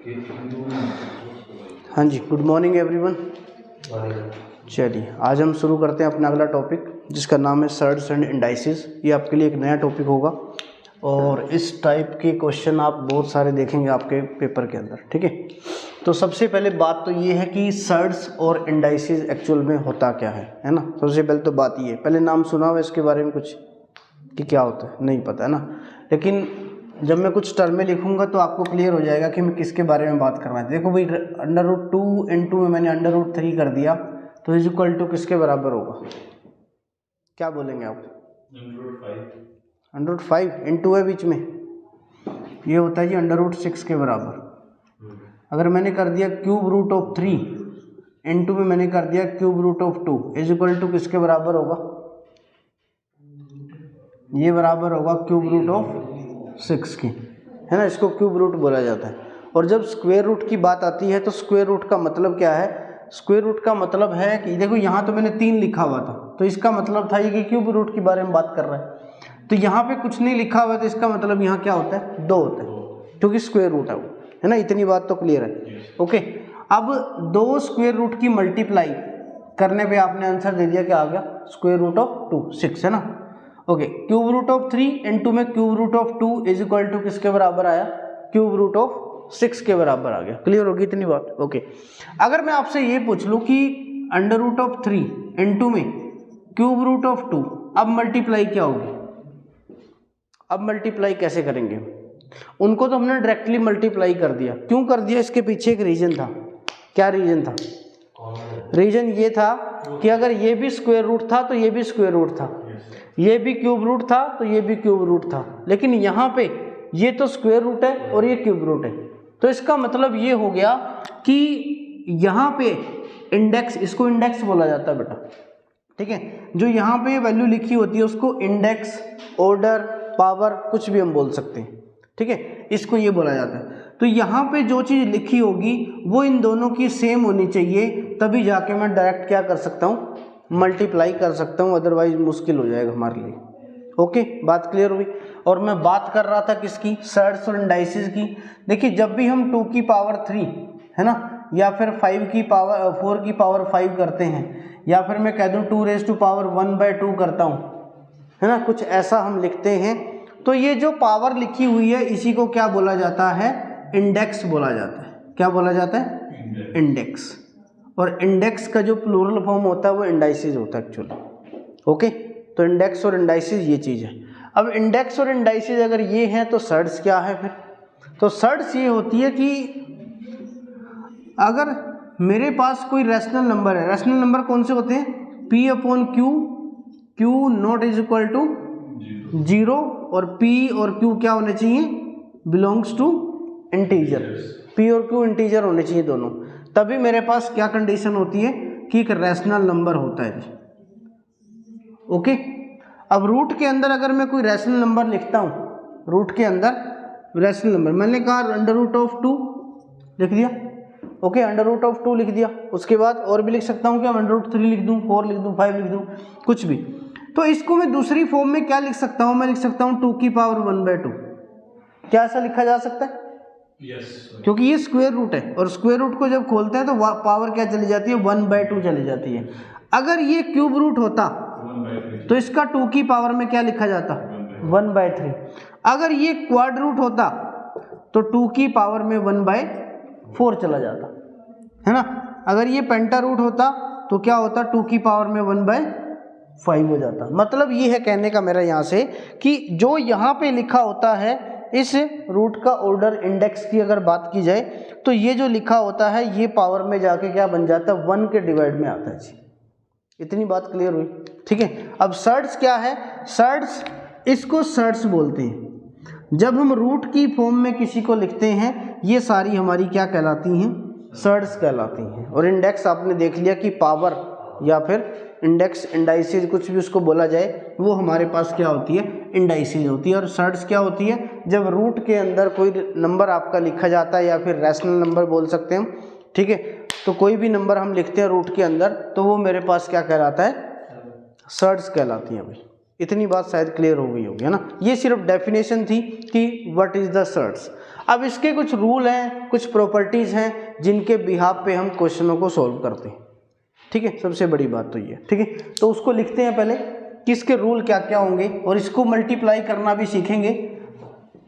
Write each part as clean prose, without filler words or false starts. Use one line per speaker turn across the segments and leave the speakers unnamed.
हाँ जी, good morning everyone. चलिए आज हम शुरू करते हैं अपना अगला टॉपिक जिसका नाम है सर्ड्स एंड इंडाइसिस। ये आपके लिए एक नया टॉपिक होगा और इस टाइप के क्वेश्चन आप बहुत सारे देखेंगे आपके पेपर के अंदर, ठीक है। तो सबसे पहले बात तो ये है कि सर्ड्स और इंडाइसिस एक्चुअल में होता क्या है ना। सबसे पहले तो बात ये है, पहले नाम सुना हुआ इसके बारे में कुछ कि क्या होता है, नहीं पता है ना। लेकिन जब मैं कुछ टर्में लिखूंगा तो आपको क्लियर हो जाएगा कि मैं किसके बारे में बात कर रहा हूँ। देखो भाई, √2 × में मैंने √3 कर दिया तो इज इक्वल टू किसके बराबर होगा, क्या बोलेंगे आप? √5 × है बीच में, ये होता है जी √6 के बराबर। अगर मैंने कर दिया √3 × में मैंने कर दिया √2 इज इक्वल टू किसके बराबर होगा? ये बराबर होगा √6 की, है ना। इसको क्यूब रूट बोला जाता है। और जब स्क्वायर रूट की बात आती है तो स्क्वायर रूट का मतलब क्या है? स्क्वायर रूट का मतलब है कि देखो यहाँ तो मैंने 3 लिखा हुआ था तो इसका मतलब था ये कि क्यूब रूट के बारे में बात कर रहा है। तो यहाँ पे कुछ नहीं लिखा हुआ है तो इसका मतलब यहाँ क्या होता है? 2 होता है, क्योंकि स्क्वायर रूट है वो, है ना। इतनी बात तो क्लियर है, ओके। अब 2 स्क्वायर रूट की मल्टीप्लाई करने पे आपने आंसर दे दिया, क्या आ गया? √2 6, है ना। ओके, √3 × में √2 इज इक्वल टू किसके बराबर आया? √6 के बराबर आ गया। क्लियर होगी इतनी बात, ओके। अगर मैं आपसे ये पूछ लूँ कि √3 × में √2 अब मल्टीप्लाई क्या होगी? अब मल्टीप्लाई कैसे करेंगे? उनको तो हमने डायरेक्टली मल्टीप्लाई कर दिया। क्यों कर दिया? इसके पीछे एक रीजन था। क्या रीजन था? रीजन ये था कि अगर ये भी स्क्वायर रूट था तो ये भी स्क्वायर रूट था, ये भी क्यूब रूट था तो ये भी क्यूब रूट था, लेकिन यहाँ पे ये तो स्क्वायर रूट है और ये क्यूब रूट है। तो इसका मतलब ये हो गया कि यहाँ पे इंडेक्स, इसको इंडेक्स बोला जाता है बेटा, ठीक है। जो यहाँ पे वैल्यू लिखी होती है उसको इंडेक्स, ऑर्डर, पावर कुछ भी हम बोल सकते हैं, ठीक है। इसको ये बोला जाता है। तो यहाँ पे जो चीज़ लिखी होगी वो इन दोनों की सेम होनी चाहिए, तभी जाके मैं डायरेक्ट क्या कर सकता हूँ? मल्टीप्लाई कर सकता हूँ, अदरवाइज मुश्किल हो जाएगा हमारे लिए। ओके, बात क्लियर हुई। और मैं बात कर रहा था किसकी? सर्ड्स और इंडाइसिस की। देखिए, जब भी हम 2 की पावर 3, है ना, या फिर 4 की पावर 5 करते हैं, या फिर मैं कह दूँ 2⁻1/2 करता हूँ, है ना, कुछ ऐसा हम लिखते हैं, तो ये जो पावर लिखी हुई है इसी को क्या बोला जाता है? इंडेक्स बोला जाता है। क्या बोला जाता है? इंडेक्स। और इंडेक्स का जो प्लूरल फॉर्म होता है वो इंडाइसिस होता है एक्चुअली, ओके। तो इंडेक्स और इंडाइसिस ये चीज़ है। अब इंडेक्स और इंडाइसिस अगर ये हैं तो सर्ड्स क्या है फिर? तो सर्ड्स ये होती है कि अगर मेरे पास कोई रैशनल नंबर है, रैशनल नंबर कौन से होते हैं? P/Q, Q not is equal to 0 और P और Q क्या होने चाहिए? Belongs to integer. P और Q इंटीजर होने चाहिए दोनों, तभी मेरे पास क्या कंडीशन होती है कि एक रैशनल नंबर होता है, ओके। अब रूट के अंदर अगर मैं कोई रैशनल नंबर लिखता हूँ, रूट के अंदर रैशनल नंबर मैंने कहा √2 लिख दिया, ओके, √2 लिख दिया। उसके बाद और भी लिख सकता हूँ, क्या √3 लिख दूँ, 4 लिख दूँ, 5 लिख दूँ, कुछ भी। तो इसको मैं दूसरी फॉर्म में क्या लिख सकता हूँ? मैं लिख सकता हूँ 2 की पावर 1/2। क्या ऐसा लिखा जा सकता है? क्योंकि ये स्क्वायर रूट है और स्क्वायर रूट को जब खोलते हैं तो पावर क्या चली जाती है? 1/2 चली जाती है। अगर ये क्यूब रूट होता तो इसका 2 की पावर में क्या लिखा जाता? 1/3। अगर ये क्वाड रूट होता तो 2 की पावर में 1/4 चला जाता, है ना। अगर ये पेंटा रूट होता तो क्या होता? 2 की पावर में 1/5 हो जाता। मतलब ये है कहने का मेरा यहाँ से कि जो यहाँ पे लिखा होता है इस रूट का ऑर्डर, इंडेक्स की अगर बात की जाए तो ये जो लिखा होता है ये पावर में जाके क्या बन जाता है? 1 के डिवाइड में आता है जी। इतनी बात क्लियर हुई, ठीक है। अब सर्ड्स क्या है? सर्ड्स, इसको सर्ड्स बोलते हैं। जब हम रूट की फॉर्म में किसी को लिखते हैं ये सारी हमारी क्या कहलाती हैं? सर्ड्स कहलाती हैं। और इंडेक्स आपने देख लिया कि पावर या फिर इंडेक्स, इंडाइसिस कुछ भी उसको बोला जाए, वो हमारे पास क्या होती है? इंडाइसिस होती है। और सर्ड्स क्या होती है? जब रूट के अंदर कोई नंबर आपका लिखा जाता है या फिर रैशनल नंबर बोल सकते हैं हम, ठीक है। तो कोई भी नंबर हम लिखते हैं रूट के अंदर तो वो मेरे पास क्या कहलाता है? सर्ड्स कहलाती हैं भाई। इतनी बात शायद क्लियर हो गई होगी, है ना। ये सिर्फ डेफिनेशन थी कि व्हाट इज द सर्ट्स। अब इसके कुछ रूल हैं, कुछ प्रॉपर्टीज़ हैं जिनके बिहाफ पे हम क्वेश्चनों को सॉल्व करते हैं, ठीक है। सबसे बड़ी बात तो ये, ठीक है। तो उसको लिखते हैं पहले कि इसके रूल क्या क्या होंगे, और इसको मल्टीप्लाई करना भी सीखेंगे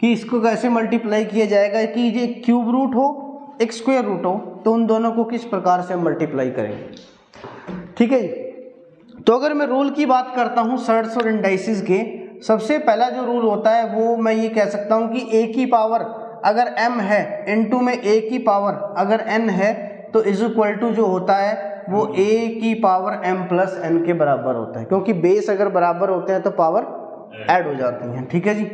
कि इसको कैसे मल्टीप्लाई किया जाएगा कि ये क्यूब रूट हो एक स्क्वायर रूट हो तो उन दोनों को किस प्रकार से हम मल्टीप्लाई करेंगे, ठीक है जी। तो अगर मैं रूल की बात करता हूँ सर्ट्स और इंडाइसिस के, सबसे पहला जो रूल होता है वो मैं ये कह सकता हूँ कि a की पावर अगर m है इनटू में a की पावर अगर n है तो इज इक्वल टू जो होता है वो a की पावर m प्लस n के बराबर होता है, क्योंकि बेस अगर बराबर होते हैं तो पावर ऐड हो जाती हैं, ठीक है जी।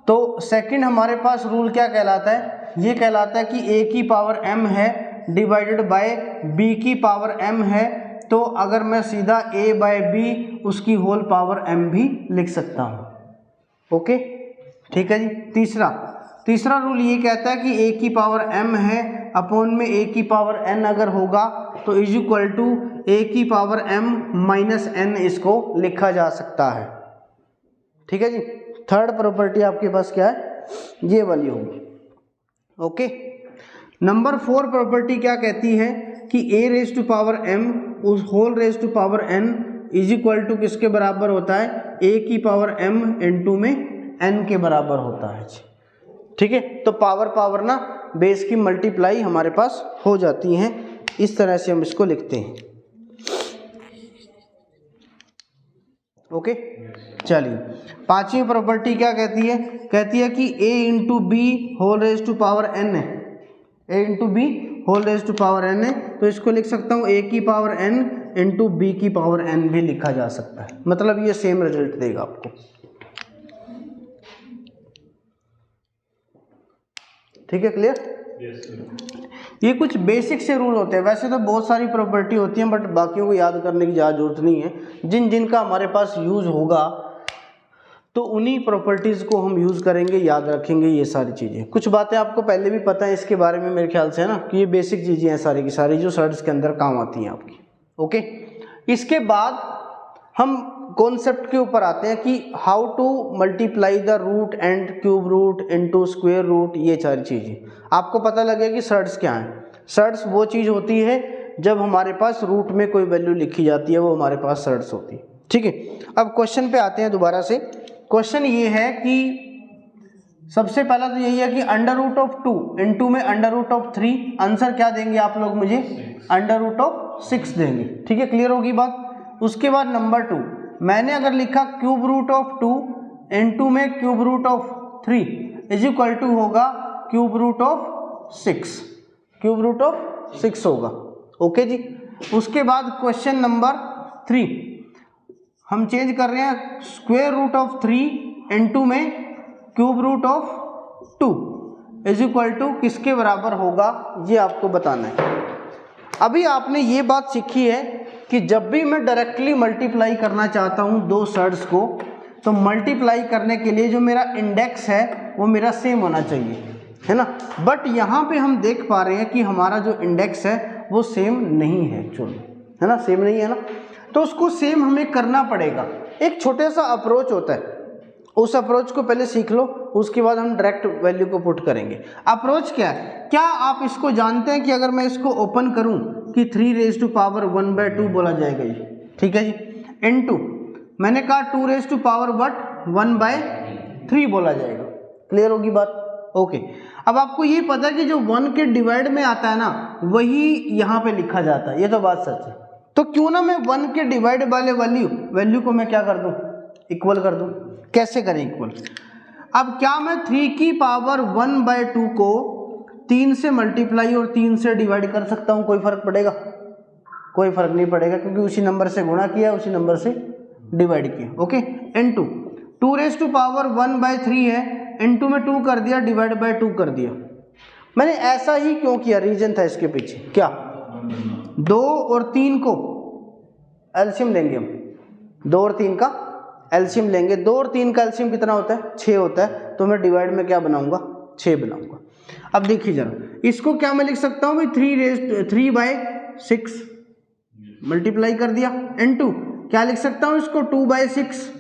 तो सेकंड हमारे पास रूल क्या कहलाता है, ये कहलाता है कि a की पावर m है डिवाइडेड बाय b की पावर m है, तो अगर मैं सीधा a बाय b उसकी होल पावर m भी लिख सकता हूँ, ओके, ठीक है जी। तीसरा रूल ये कहता है कि a की पावर m है अपॉन में a की पावर n अगर होगा तो इज इक्वल टू a की पावर m माइनस n इसको लिखा जा सकता है, ठीक है जी। थर्ड प्रॉपर्टी आपके पास क्या है, ये वाली होगी, ओके। नंबर 4 प्रॉपर्टी क्या कहती है कि a raise to power m उस whole raise to power n is equal to किसके बराबर होता है, a की पावर m इनटू में n के बराबर होता है, ठीक है। तो पावर ना बेस की मल्टीप्लाई हमारे पास हो जाती हैं, इस तरह से हम इसको लिखते हैं, ओके। चलिए पांचवी प्रॉपर्टी क्या कहती है, कहती है कि a into b whole raise to power n है, a into b whole raise to power n है, तो इसको लिख सकता हूँ a की पावर n इंटू बी की पावर n भी लिखा जा सकता है, मतलब ये सेम रिजल्ट देगा आपको, ठीक है, क्लियर। ये कुछ बेसिक से रूल होते हैं, वैसे तो बहुत सारी प्रॉपर्टी होती हैं बट बाकियों को याद करने की ज़्यादा जरूरत नहीं है, जिनका हमारे पास यूज़ होगा तो उन्हीं प्रॉपर्टीज़ को हम यूज़ करेंगे, याद रखेंगे ये सारी चीज़ें। कुछ बातें आपको पहले भी पता है इसके बारे में मेरे ख्याल से, है ना, कि ये बेसिक चीज़ें हैं सारी की सारी जो सर्ट्स के अंदर काम आती हैं आपकी, ओके। इसके बाद हम कॉन्सेप्ट के ऊपर आते हैं कि how to multiply the root and cube root into square root, ये सारी चीज़ें आपको पता लगे कि सर्ट्स क्या हैं। सर्ट्स वो चीज़ होती है जब हमारे पास रूट में कोई वैल्यू लिखी जाती है, वो हमारे पास सर्ट्स होती है, ठीक है। अब क्वेश्चन पे आते हैं दोबारा से। क्वेश्चन ये है कि सबसे पहला तो यही है कि अंडर रूट ऑफ 2 इनटू में अंडर रूट ऑफ 3, आंसर क्या देंगे आप लोग मुझे, अंडर रूट ऑफ 6 देंगे, ठीक है, क्लियर होगी बात। उसके बाद नंबर 2 मैंने अगर लिखा क्यूब रूट ऑफ 2 इनटू में cube root of 3 is equal to होगा cube root of 6, cube root of 6 होगा, ओके जी। उसके बाद क्वेश्चन नंबर 3 हम चेंज कर रहे हैं, स्क्वायर रूट ऑफ 3 इनटू में cube root of 2 is equal to किसके बराबर होगा, ये आपको बताना है। अभी आपने ये बात सीखी है कि जब भी मैं डायरेक्टली मल्टीप्लाई करना चाहता हूँ दो सर्ट्स को, तो मल्टीप्लाई करने के लिए जो मेरा इंडेक्स है वो मेरा सेम होना चाहिए, है ना। बट यहाँ पे हम देख पा रहे हैं कि हमारा जो इंडेक्स है वो सेम नहीं है एक्चुअली, है ना, सेम नहीं है ना। तो उसको सेम हमें करना पड़ेगा। एक छोटा सा अप्रोच होता है, उस अप्रोच को पहले सीख लो, उसके बाद हम डायरेक्ट वैल्यू को पुट करेंगे। अप्रोच क्या है, क्या आप इसको जानते हैं कि अगर मैं इसको ओपन करूं कि 3 रेज टू पावर 1/2 बोला जाएगा ये, ठीक है जी, इनटू मैंने कहा 2 रेज टू पावर 1/3 बोला जाएगा, क्लियर होगी बात, ओके। अब आपको ये पता है कि जो 1 के डिवाइड में आता है ना वही यहाँ पे लिखा जाता है, ये तो बात सच है। तो क्यों ना मैं 1 के डिवाइड वाले वैल्यू को मैं क्या कर दूं, इक्वल कर दूं। कैसे करें इक्वल, अब क्या मैं 3 की पावर 1/2 को 3 से मल्टीप्लाई और 3 से डिवाइड कर सकता हूं, कोई फर्क पड़ेगा, कोई फर्क नहीं पड़ेगा, क्योंकि उसी नंबर से गुणा किया उसी नंबर से डिवाइड किया, okay. Into 2 raise to power 1/3 है, इनटू में 2 कर दिया, डिवाइड बाय 2 कर दिया। मैंने ऐसा ही क्यों किया, रीजन था इसके पीछे, क्या 2 और 3 को एलसीएम लेंगे हम, 2 और 3 का एलसीएम लेंगे। 2 और 3 का एलसीएम कितना होता है, 6 होता है, तो मैं डिवाइड में क्या बनाऊंगा, 6 बनाऊंगा। अब देखिए जरा, इसको क्या मैं लिख सकता हूँ भाई 3/6 मल्टीप्लाई कर दिया, इनटू क्या लिख सकता हूँ इसको 2/6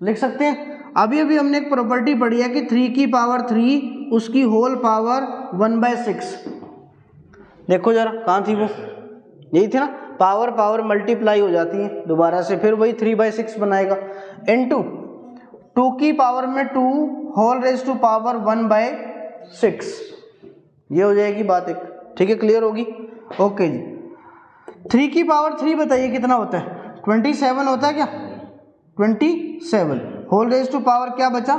लिख सकते हैं। अभी अभी हमने एक प्रॉपर्टी पढ़ी है कि 3 की पावर 3 उसकी होल पावर 1/6। देखो जरा कहाँ थी वो, यही थी ना, पावर पावर मल्टीप्लाई हो जाती है दोबारा से, फिर वही 3/6 बनाएगा। इनटू 2 की पावर में 2 होल रेज टू पावर 1/6, ये हो जाएगी बात एक। ठीक है, क्लियर होगी? ओके जी। 3 की पावर 3 बताइए कितना होता है? 27 होता है क्या? 27 होल रेज टू पावर क्या बचा?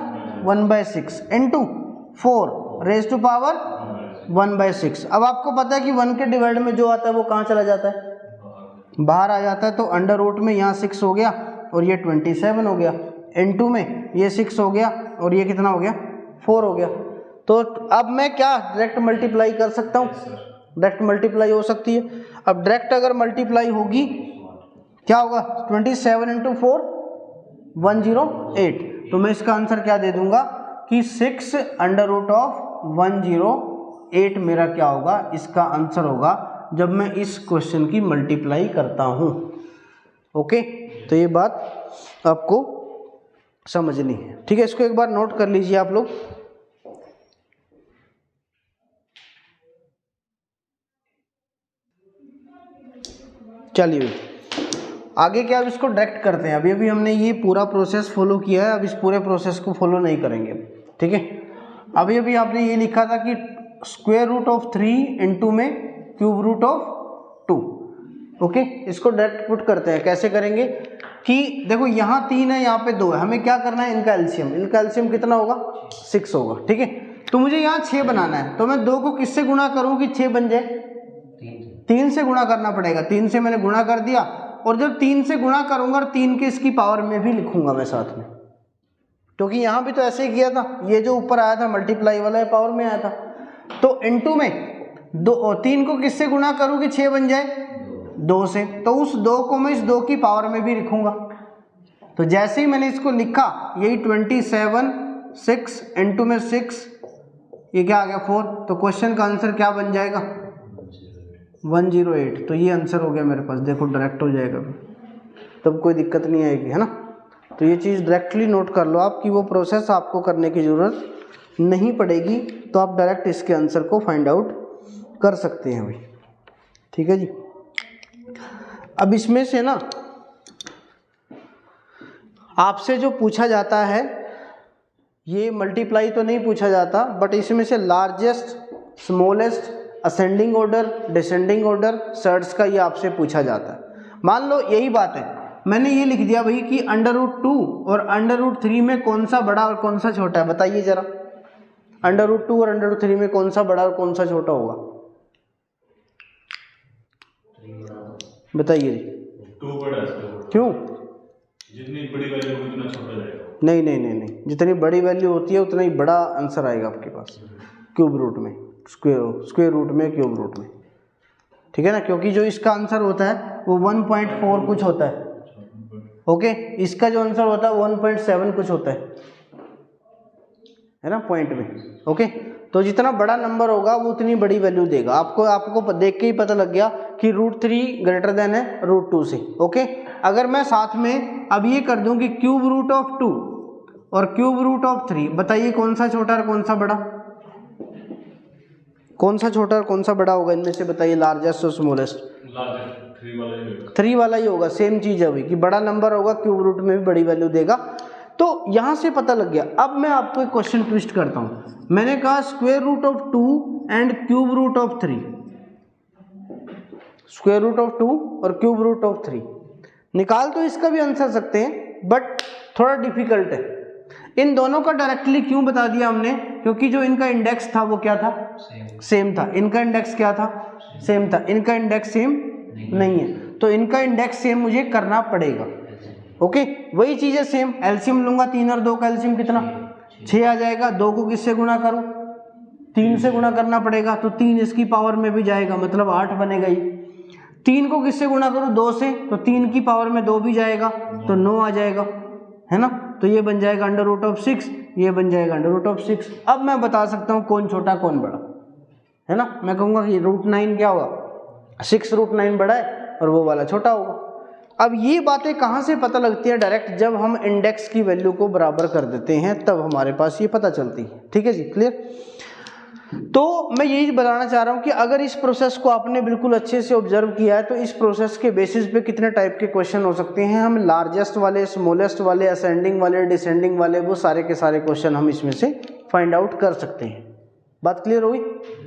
1/6 इनटू 4 रेज टू पावर 1/6। अब आपको पता है कि 1 के डिवाइड में जो आता है वो कहाँ चला जाता है? बाहर आ जाता है। तो अंडर रूट में यहाँ 6 हो गया और ये 27 हो गया, इनटू में ये 6 हो गया और ये कितना हो गया? 4 हो गया। तो अब मैं क्या डायरेक्ट मल्टीप्लाई कर सकता हूँ? डायरेक्ट मल्टीप्लाई हो सकती है। अब डायरेक्ट अगर मल्टीप्लाई होगी क्या होगा? 27 × 4 108। तो मैं इसका आंसर क्या दे दूंगा कि 6 √ 108 मेरा क्या होगा? इसका आंसर होगा जब मैं इस क्वेश्चन की मल्टीप्लाई करता हूँ। ओके, तो ये बात आपको समझनी है। ठीक है, इसको एक बार नोट कर लीजिए आप लोग। चलिए आगे क्या, अब इसको डायरेक्ट करते हैं। अभी अभी हमने ये पूरा प्रोसेस फॉलो किया है, अब इस पूरे प्रोसेस को फॉलो नहीं करेंगे। ठीक है, अभी अभी आपने ये लिखा था कि √3 इनटू में √2। ओके, इसको डायरेक्ट पुट करते हैं। कैसे करेंगे कि देखो यहाँ 3 है, यहाँ पे 2 है, हमें क्या करना है? इनका एलसीएम। इनका एलसीएम कितना होगा? 6 होगा। ठीक है, तो मुझे यहाँ 6 बनाना है, तो मैं 2 को किससे गुणा करूँ कि 6 बन जाए? 3 से गुणा करना पड़ेगा। 3 से मैंने गुणा कर दिया, और जब 3 से गुणा करूंगा और 3 के इसकी पावर में भी लिखूंगा मैं साथ में, क्योंकि यहाँ भी तो ऐसे ही किया था। ये जो ऊपर आया था मल्टीप्लाई वाला, ये पावर में आया था। तो इनटू में 3 को किससे गुणा करूँ कि 6 बन जाए? 2 से। तो उस 2 को मैं इस 2 की पावर में भी लिखूंगा। तो जैसे ही मैंने इसको लिखा, यही 27 6 इनटू में 6, ये क्या आ गया? 4। तो क्वेश्चन का आंसर क्या बन जाएगा? 108। तो ये आंसर हो गया मेरे पास। देखो डायरेक्ट हो जाएगा, तब कोई दिक्कत नहीं आएगी, है ना। तो ये चीज़ डायरेक्टली नोट कर लो आप कि वो प्रोसेस आपको करने की ज़रूरत नहीं पड़ेगी, तो आप डायरेक्ट इसके आंसर को फाइंड आउट कर सकते हैं भाई। ठीक है जी। अब इसमें से ना आपसे जो पूछा जाता है, ये मल्टीप्लाई तो नहीं पूछा जाता, बट इसमें से largest, smallest, ascending order, descending order, sorts का ये आपसे पूछा जाता है। मान लो यही बात है, मैंने ये लिख दिया भाई कि √2 और √3 में कौन सा बड़ा और कौन सा छोटा है? बताइए जरा, √2 और √3 में कौन सा बड़ा और कौन सा छोटा होगा? बताइए जी।
2 बड़ा है।
क्यों?
जितनी बड़ी वैल्यू होगी उतना छोटा जाएगा।
नहीं नहीं नहीं नहीं, जितनी बड़ी वैल्यू होती है उतना ही बड़ा आंसर आएगा आपके पास, क्यूब रूट में, स्क्वायर रूट में, क्यूब रूट में। ठीक है ना, क्योंकि जो इसका आंसर होता है वो 1.4 कुछ होता है। ओके, इसका जो आंसर होता है 1.7 कुछ होता है ना, पॉइंट में। ओके, तो जितना बड़ा नंबर होगा वो उतनी बड़ी वैल्यू देगा। आपको देख के ही पता लग गया कि √3 ग्रेटर देन है √2 से। ओके, अगर मैं साथ में अब ये कर दूं कि क्यूब रूट ऑफ 2 और क्यूब रूट ऑफ 3, बताइए कौन सा छोटा और कौन सा बड़ा? कौन सा छोटा और कौन सा बड़ा होगा इनमें से? बताइए, लार्जेस्ट और स्मॉलेस्ट? 3 वाला ही होगा। सेम चीज है भाई कि बड़ा नंबर होगा क्यूब रूट में भी बड़ी वैल्यू देगा। तो यहां से पता लग गया। अब मैं आपको एक क्वेश्चन ट्विस्ट करता हूं। मैंने कहा square root of 2 and cube root of 3, square root of 2 और क्यूब रूट ऑफ 3 निकाल तो इसका भी आंसर सकते हैं, बट थोड़ा डिफिकल्ट है। इन दोनों का डायरेक्टली क्यों बता दिया हमने? क्योंकि जो इनका इंडेक्स था वो क्या था? सेम था। इनका इंडेक्स क्या था? सेम था। इनका इंडेक्स सेम नहीं है, तो इनका इंडेक्स सेम मुझे करना पड़ेगा। ओके, वही चीज है सेम। एलसीएम लूंगा, 3 और 2 का एलसीएम कितना? 6 आ जाएगा। 2 को किससे गुणा करूं? 3 से गुणा करना पड़ेगा, तो 3 इसकी पावर में भी जाएगा, मतलब 8 बनेगा ही। 3 को किससे गुणा करूं? 2 से, तो 3 की पावर में 2 भी जाएगा, तो 9 आ जाएगा, है ना। तो ये बन जाएगा √6, ये बन जाएगा √6। अब मैं बता सकता हूँ कौन छोटा कौन बड़ा, है ना। मैं कहूँगा कि √9 क्या होगा? 6 √9 बड़ा है और वो वाला छोटा होगा। अब ये बातें कहाँ से पता लगती है? डायरेक्ट जब हम इंडेक्स की वैल्यू को बराबर कर देते हैं तब हमारे पास ये पता चलती है। ठीक है जी, क्लियर? तो मैं यही बताना चाह रहा हूँ कि अगर इस प्रोसेस को आपने बिल्कुल अच्छे से ऑब्जर्व किया है तो इस प्रोसेस के बेसिस पे कितने टाइप के क्वेश्चन हो सकते हैं। हम लार्जेस्ट वाले, स्मॉलेस्ट वाले, असेंडिंग वाले, डिसेंडिंग वाले, वो सारे के सारे क्वेश्चन हम इसमें से फाइंड आउट कर सकते हैं। बात क्लियर हुई?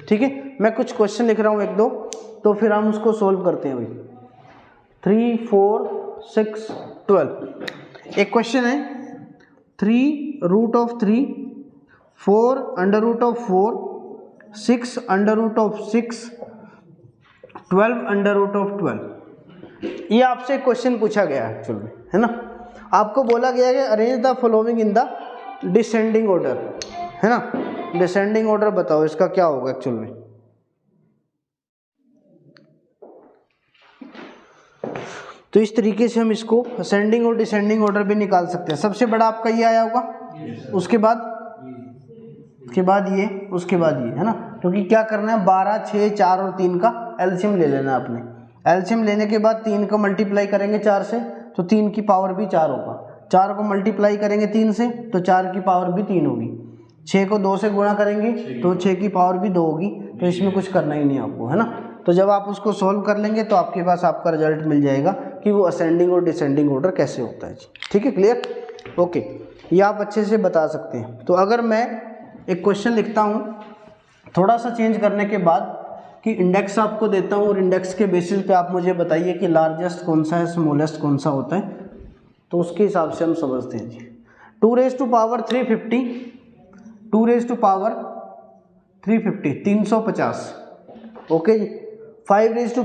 ठीक है, मैं कुछ क्वेश्चन लिख रहा हूँ 1-2, तो फिर हम उसको सोल्व करते हैं भाई। 3, 4, 6, 12। एक क्वेश्चन है 3√3, 4√4, 6√6, 12√12। ये आपसे क्वेश्चन पूछा गया है एक्चुअल में, है ना। आपको बोला गया है कि arrange the following in the descending order, है ना। डिसेंडिंग ऑर्डर बताओ इसका क्या होगा एक्चुअल में। तो इस तरीके से हम इसको असेंडिंग और डिसेंडिंग ऑर्डर भी निकाल सकते हैं। सबसे बड़ा आपका ये आया होगा, उसके बाद ये, उसके बाद ये, है ना। क्योंकि क्या करना है, 12, 6, 4 और 3 का एलसीएम ले लेना है आपने। एलसीएम लेने के बाद 3 को मल्टीप्लाई करेंगे 4 से तो 3 की पावर भी 4 होगा। 4 को मल्टीप्लाई करेंगे 3 से तो 4 की पावर भी 3 होगी। 6 को 2 से गुणा करेंगे तो 6 की पावर भी 2 होगी। तो इसमें कुछ करना ही नहीं आपको, है ना। तो जब आप उसको सॉल्व कर लेंगे तो आपके पास आपका रिजल्ट मिल जाएगा कि वो असेंडिंग और डिसेंडिंग ऑर्डर कैसे होता है जी। ठीक है, क्लियर? ओके, ये आप अच्छे से बता सकते हैं। तो अगर मैं एक क्वेश्चन लिखता हूँ थोड़ा सा चेंज करने के बाद कि इंडेक्स आपको देता हूँ और इंडेक्स के बेसिस पे आप मुझे बताइए कि लार्जेस्ट कौन सा है, स्मॉलेस्ट कौन सा होता है, तो उसके हिसाब से हम समझते हैं जी। 2⁵350, 2⁵350 350, ओके जी। 5⁻200,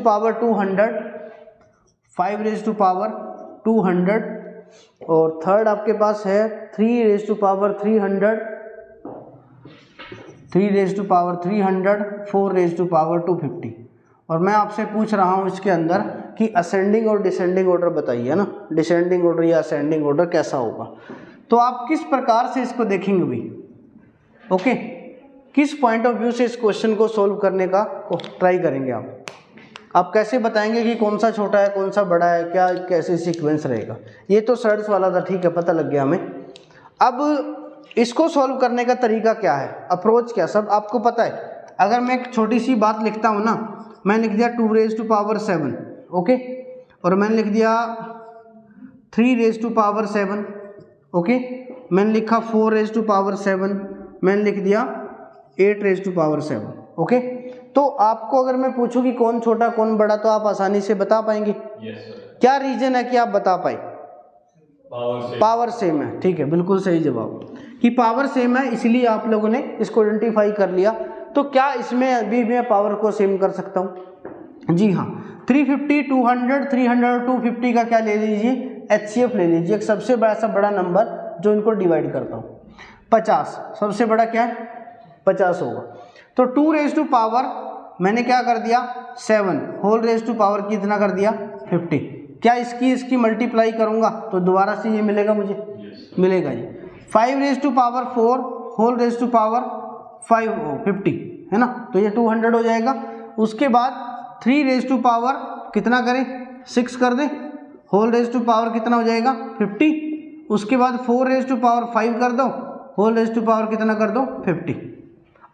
5⁻200, और थर्ड आपके पास है 3⁻300, 3⁻300, 4⁻250। और मैं आपसे पूछ रहा हूँ इसके अंदर कि असेंडिंग और डिसेंडिंग ऑर्डर बताइए ना, डिसेंडिंग ऑर्डर या असेंडिंग ऑर्डर कैसा होगा। तो आप किस प्रकार से इसको देखेंगे भी, ओके, किस पॉइंट ऑफ व्यू से इस क्वेश्चन को सोल्व करने का ट्राई करेंगे आप कैसे बताएंगे कि कौन सा छोटा है कौन सा बड़ा है, क्या कैसे सीक्वेंस रहेगा। ये तो सर्च वाला था, ठीक है, पता लग गया हमें। अब इसको सॉल्व करने का तरीका क्या है, अप्रोच क्या, सब आपको पता है। अगर मैं एक छोटी सी बात लिखता हूँ ना, मैंने लिख दिया 2⁻7, ओके, और मैंने लिख दिया 3⁻7, ओके, मैंने लिखा 4⁻7, मैंने लिख दिया 8⁻7, ओके। तो आपको अगर मैं पूछूं कि कौन छोटा कौन बड़ा, तो आप आसानी से बता पाएंगे। क्या रीजन है कि आप बता पाए? पावर सेम है, ठीक है, बिल्कुल सही जवाब कि पावर सेम है, इसलिए आप लोगों ने इसको आइडेंटिफाई कर लिया। तो क्या इसमें अभी मैं पावर को सेम कर सकता हूँ? जी हाँ, 350, 200, 300 और 250 का क्या ले लीजिए, HCF ले लीजिए। एक सबसे बड़ा नंबर जो इनको डिवाइड करता हूँ, 50 सबसे बड़ा क्या है, 50 होगा। तो 2⁻, मैंने क्या कर दिया 7, होल⁻, कितना कर दिया 50। क्या इसकी मल्टीप्लाई करूंगा तो दोबारा से ये मिलेगा मुझे, मिलेगा जी। 5⁻4, होल⁻, 50, है ना, तो ये 200 हो जाएगा। उसके बाद 3⁻, कितना करें 6 कर दे, होल⁻, कितना हो जाएगा 50। उसके बाद 4⁻5 कर दो, होल⁻, कितना कर दो 50।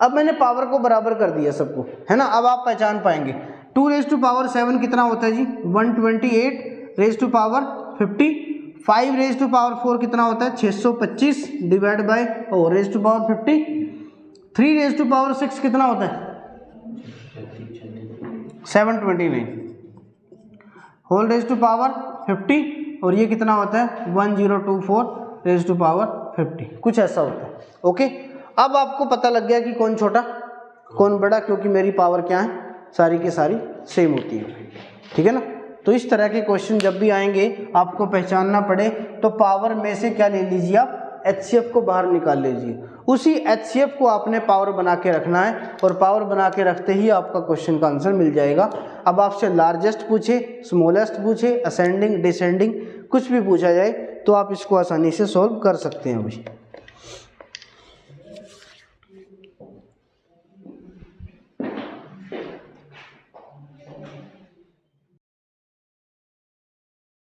अब मैंने पावर को बराबर कर दिया सबको, है ना। अब आप पहचान पाएंगे 2⁻7 कितना होता है जी 128⁻50, 5⁻4 कितना होता है 625 डिवाइड बाय 4⁻50, 3⁻6 कितना होता है 729, होल⁻50, और ये कितना होता है 1024⁻50, कुछ ऐसा होता है, ओके। अब आपको पता लग गया कि कौन छोटा कौन बड़ा, क्योंकि मेरी पावर क्या है, सारी की सारी सेम होती है, ठीक है ना। तो इस तरह के क्वेश्चन जब भी आएंगे आपको पहचानना पड़े तो पावर में से क्या ले लीजिए आप, HCF को बाहर निकाल लीजिए। उसी HCF को आपने पावर बना के रखना है, और पावर बना के रखते ही आपका क्वेश्चन का आंसर मिल जाएगा। अब आपसे लार्जेस्ट पूछे, स्मॉलेस्ट पूछे, असेंडिंग डिसेंडिंग कुछ भी पूछा जाए तो आप इसको आसानी से सॉल्व कर सकते हैं भाई।